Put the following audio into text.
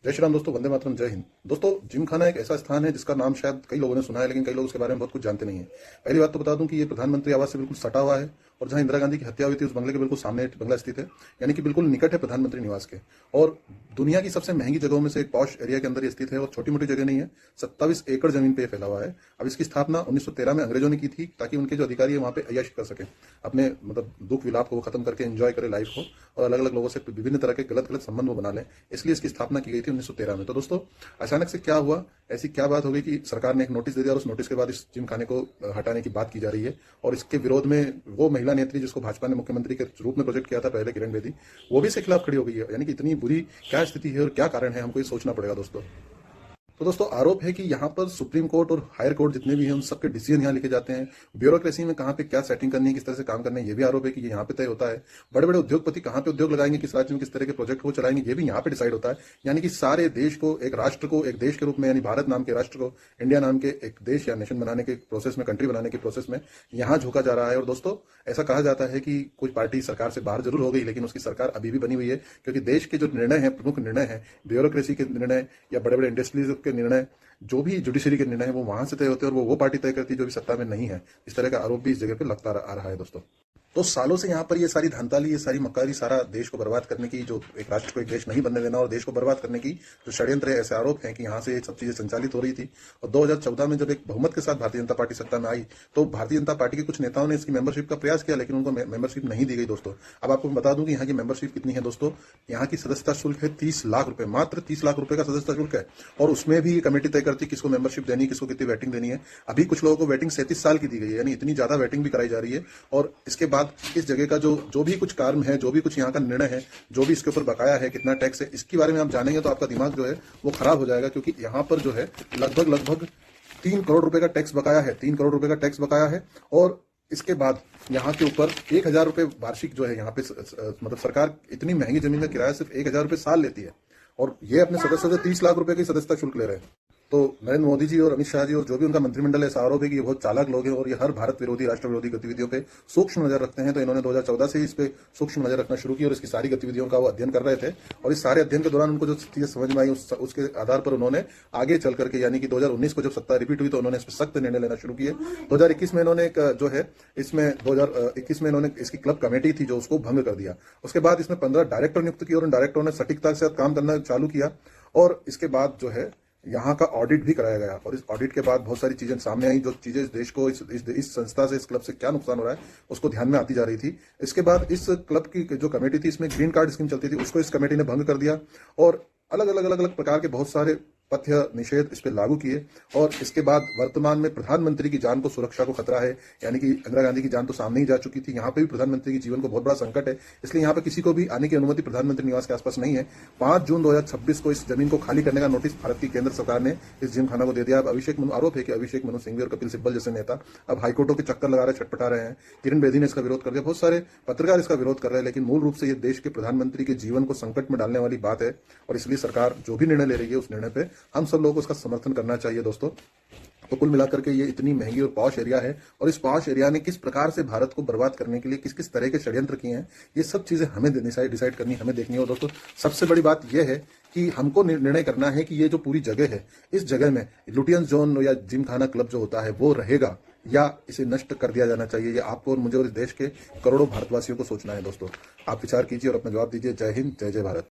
जय श्री राम दोस्तों, वंदे मातरम, जय हिंद। दोस्तों, जिम खाना एक ऐसा स्थान है जिसका नाम शायद कई लोगों ने सुना है, लेकिन कई लोग उसके बारे में बहुत कुछ जानते नहीं है। पहली बात तो बता दूं कि ये प्रधानमंत्री आवास से बिल्कुल सटा हुआ है और जहां इंदिरा गांधी की हत्या हुई थी उस बंगले के बिल्कुल सामने बंगला स्थित है, यानी कि बिल्कुल निकट है प्रधानमंत्री निवास के। और दुनिया की सबसे महंगी जगहों में से एक पॉश एरिया के अंदर ये स्थित है और छोटी मोटी जगह नहीं है। 27 एकड़ जमीन पे फैला हुआ है। अब इसकी स्थापना 1913 में अंग्रेजों ने की थी ताकि उनके जो अधिकारी है वहां पे अय्याशी कर सके, अपने मतलब दुख विलाप को वो खत्म करके एंजॉय करे लाइफ को, और अलग अलग लोगों से विभिन्न तरह के गलत गलत संबंध वो बना लें। इसलिए इसकी स्थापना की गई थी 1913 में। तो दोस्तों, अचानक से क्या हुआ, ऐसी क्या बात हो गई कि सरकार ने एक नोटिस दे दिया और उस नोटिस के बाद इस जिम खाने को हटाने की बात की जा रही है। और इसके विरोध में वो महिला नेत्री जिसको भाजपा ने मुख्यमंत्री के रूप में प्रोजेक्ट किया था पहले, किरण बेदी, वो भी इसके खिलाफ खड़ी हो गई है। यानी कि इतनी बुरी क्या स्थिति है और क्या कारण है, हमको ये सोचना पड़ेगा दोस्तों। तो दोस्तों, आरोप है कि यहाँ पर सुप्रीम कोर्ट और हायर कोर्ट जितने भी हैं उन सबके डिसीजन यहाँ लिखे जाते हैं। ब्यूरोक्रेसी में कहाँ पे क्या सेटिंग करनी है, किस तरह से काम करना है, ये भी आरोप है कि ये यहाँ पे तय होता है। बड़े बड़े उद्योगपति कहाँ पे उद्योग लगाएंगे, किस राज्य में किस तरह के प्रोजेक्ट को चलाएंगे, ये भी यहाँ पे डिसाइड होता है। यानी कि सारे देश को, एक राष्ट्र को एक देश के रूप में, यानी भारत नाम के राष्ट्र को इंडिया नाम के एक देश या नेशन बनाने के प्रोसेस में, कंट्री बनाने के प्रोसेस में यहाँ झोंका जा रहा है। और दोस्तों, ऐसा कहा जाता है कि कुछ पार्टी सरकार से बाहर जरूर हो गई, लेकिन उसकी सरकार अभी भी बनी हुई है, क्योंकि देश के जो निर्णय है, प्रमुख निर्णय है, ब्यूरोक्रेसी के निर्णय या बड़े बड़े इंडस्ट्रीज के निर्णय, जो भी जुडिशरी के निर्णय है वो वहां से तय होते हैं और वो पार्टी तय करती है जो भी सत्ता में नहीं है। इस तरह का आरोप भी इस जगह पे लगता आ रहा है दोस्तों। तो सालों से यहाँ पर ये सारी धांधली, ये सारी मक्कारी, सारा देश को बर्बाद करने की, जो एक राष्ट्र को एक देश नहीं बनने देना और देश को बर्बाद करने की जो षड्यंत्र है, ऐसे आरोप हैं कि यहाँ से ये सब चीजें संचालित हो रही थी। और 2014 में जब एक बहुमत के साथ भारतीय जनता पार्टी सत्ता में आई तो भारतीय जनता पार्टी के कुछ नेताओं ने इसकी मेंबरशिप का प्रयास किया, लेकिन उनको मेंबरशिप नहीं दी गई दोस्तों। अब आपको बता दूं कि यहाँ की मेंबरशिप कितनी है दोस्तों। यहाँ की सदस्यता शुल्क है 30 लाख रुपए, मात्र 30 लाख रुपए का सदस्यता शुल्क है। और उसमें भी कमेटी तय करती है किसको मेंबरशिप देनी, किसको कितनी वेटिंग देनी है। अभी कुछ लोगों को वेटिंग 37 साल की दी गई है, यानी इतनी ज्यादा वेटिंग भी कराई जा रही है। और इसके बाद इस जगह का जो भी कुछ कार्य है, जो भी कुछ यहाँ का निर्णय है, जो भी इसके ऊपर बकाया है, कितना टैक्स है, इसके बारे में आप जानेंगे तो आपका दिमाग जो है वो खराब हो जाएगा। क्योंकि यहाँ पर जो है लगभग 3 करोड़ रुपए का टैक्स बकाया है, 3 करोड़ रुपए का टैक्स बकाया है। और इसके बाद यहाँ के ऊपर 1,000 रुपए वार्षिक जो है यहाँ पे मतलब सरकार इतनी महंगी जमीन का किराया सिर्फ 1,000 रुपए साल लेती है, और ये अपने सदस्य से 30 लाख रुपए की सदस्यता शुल्क ले रहे हैं। तो नरेंद्र मोदी जी और अमित शाह जी और जो भी उनका मंत्रिमंडल है, ऐसा आरोप है कि ये बहुत चालाक लोग हैं और ये हर भारत विरोधी, राष्ट्र विरोधी गतिविधियों पे सूक्ष्म नजर रखते हैं। तो इन्होंने 2014 से इस पे सूक्ष्म नजर रखना शुरू की और इसकी सारी गतिविधियों का वो अध्ययन कर रहे थे। और इस सारे अध्ययन के दौरान उनको जो चीजें समझ में आई उसके आधार पर उन्होंने आगे चल करके, यानी कि 2019 को जब सत्ता रिपीट हुई तो उन्होंने इस पर सख्त निर्णय लेना शुरू किए। 2021 में इन्होंने एक जो है इसमें 2021 में इन्होंने इसकी क्लब कमेटी थी जो उसको भंग कर दिया। उसके बाद इसमें 15 डायरेक्टर नियुक्त किए और उन डायरेक्टरों ने सटीकता के साथ काम करना चालू किया। और इसके बाद जो है यहाँ का ऑडिट भी कराया गया और इस ऑडिट के बाद बहुत सारी चीजें सामने आई, जो चीजें इस देश को, इस संस्था से, इस क्लब से क्या नुकसान हो रहा है उसको ध्यान में आती जा रही थी। इसके बाद इस क्लब की जो कमेटी थी, इसमें ग्रीन कार्ड स्कीम चलती थी, उसको इस कमेटी ने भंग कर दिया और अलग अलग प्रकार के बहुत सारे पथ्य निषेध इस पर लागू किए। और इसके बाद वर्तमान में प्रधानमंत्री की जान को, सुरक्षा को खतरा है, यानी कि इंदिरा गांधी की जान तो सामने ही जा चुकी थी, यहाँ पे भी प्रधानमंत्री के जीवन को बहुत बड़ा संकट है। इसलिए यहाँ पे किसी को भी आने की अनुमति प्रधानमंत्री निवास के आसपास नहीं है। 5 जून 2026 को इस जमीन को खाली करने का नोटिस भारत की केंद्र सरकार ने इस जिम खाना को दे दिया। अब आरोप है कि अभिषेक मनु सिंघवी और कपिल सिब्बल जैसे नेता अब हाईकोर्टों के चक्कर लगा रहे, छटपटा रहे हैं। किरण बेदी ने इसका विरोध कर दिया, बहुत सारे पत्रकार इसका विरोध कर रहे हैं, लेकिन मूल रूप से ये देश के प्रधानमंत्री के जीवन को संकट में डालने वाली बात है। और इसलिए सरकार जो भी निर्णय ले रही है उस निर्णय पे हम सब लोगों को उसका समर्थन करना चाहिए दोस्तों। तो कुल मिलाकर के ये इतनी महंगी और पॉश एरिया है, और इस पॉश एरिया ने किस प्रकार से भारत को बर्बाद करने के लिए किस किस तरह के षड्यंत्र किए हैं, ये सब चीजें हमें डिसाइड करनी, हमें देखनी है। और दोस्तों, सबसे बड़ी बात यह है कि हमको निर्णय करना है कि ये जो पूरी जगह है, इस जगह में लुटियंस जोन या जिम खाना क्लब जो होता है वो रहेगा या इसे नष्ट कर दिया जाना चाहिए। ये आपको और मुझे और इस देश के करोड़ों भारतवासियों को सोचना है दोस्तों। आप विचार कीजिए और अपना जवाब दीजिए। जय हिंद, जय जय भारत।